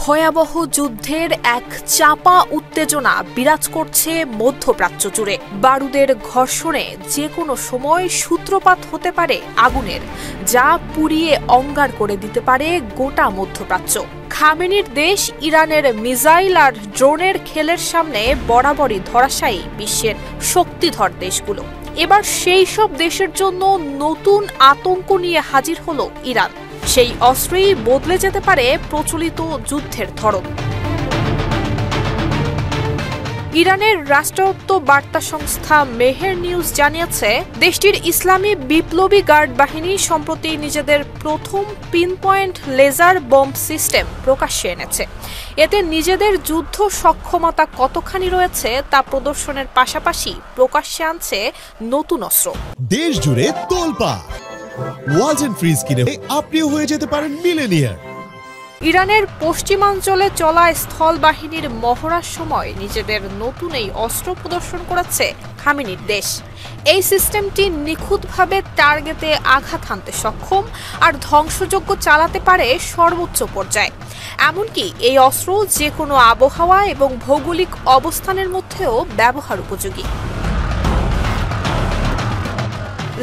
ভয়াবহ যুদ্ধের এক চাপা উত্তেজনা বিরাজ করছে মধ্যপ্রাচ্য জুড়ে। বারুদের ঘর্ষণে যে কোনো সময় সূত্রপাত হতে পারে আগুনের, যা পুড়িয়ে অঙ্গার করে দিতে পারে গোটা মধ্যপ্রাচ্য। খামেনির দেশ ইরানের মিসাইল আর ড্রোনের খেলের সামনে বরাবরই ধরাশায়ী বিশ্বের শক্তিধর দেশগুলো। এবার সেই সব দেশের জন্য নতুন আতঙ্ক নিয়ে হাজির হলো ইরান। সেই অস্ত্রেই বদলে যেতে পারে প্রচলিত যুদ্ধের ধরন। ইরানের রাষ্ট্রায়ত্ত বার্তা সংস্থা মেহের নিউজ জানিয়েছে, দেশটির ইসলামী বিপ্লবী গার্ড বাহিনী সম্প্রতি নিজেদের প্রথম পিনপয়েন্ট লেজার বম্ব সিস্টেম প্রকাশ্যে এনেছে। এতে নিজেদের যুদ্ধ সক্ষমতা কতখানি রয়েছে তা প্রদর্শনের পাশাপাশি প্রকাশ্যে আনছে নতুন অস্ত্র। দেশ জুড়ে তোলপাড় ওয়ালটন ফ্রিজ কিনে আপনিও হয়ে যেতে পারেন মিলেনিয়ার। ইরানের পশ্চিমাঞ্চলে চলা স্থল বাহিনীর মহড়ার সময় নিজেদের নতুন এই অস্ত্র প্রদর্শন করেছে খামেনির দেশ। এই সিস্টেমটি নিখুঁতভাবে টার্গেটে আঘাত হানতে সক্ষম আর ধ্বংসযজ্ঞ চালাতে পারে সর্বোচ্চ পর্যায়ে। এমনকি এই অস্ত্র যে কোনো আবহাওয়া এবং ভৌগোলিক অবস্থানের মধ্যেও ব্যবহার উপযোগী।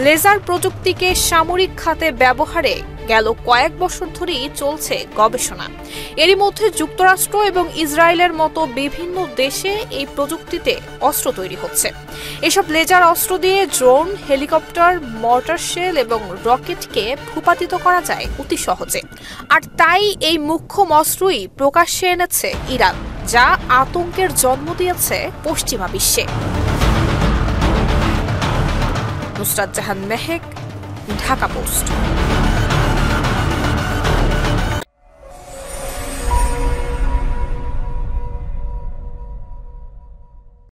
লেজার প্রযুক্তিকে সামরিক খাতে ব্যবহারে গেল কয়েক বছর ধরেই চলছে গবেষণা। এরই মধ্যে যুক্তরাষ্ট্র এবং ইসরায়েলের মতো বিভিন্ন দেশে এই প্রযুক্তিতে অস্ত্র তৈরি হচ্ছে। এসব লেজার অস্ত্র দিয়ে ড্রোন, হেলিকপ্টার, মর্টার শেল এবং রকেটকে ভূপাতিত করা যায় অতি সহজে। আর তাই এই মুখ্য অস্ত্রই প্রকাশ্যে এনেছে ইরান, যা আতঙ্কের জন্ম দিয়েছে পশ্চিমা বিশ্বে। নুসরাত জাহান মেহেক, ঢাকা পোস্ট।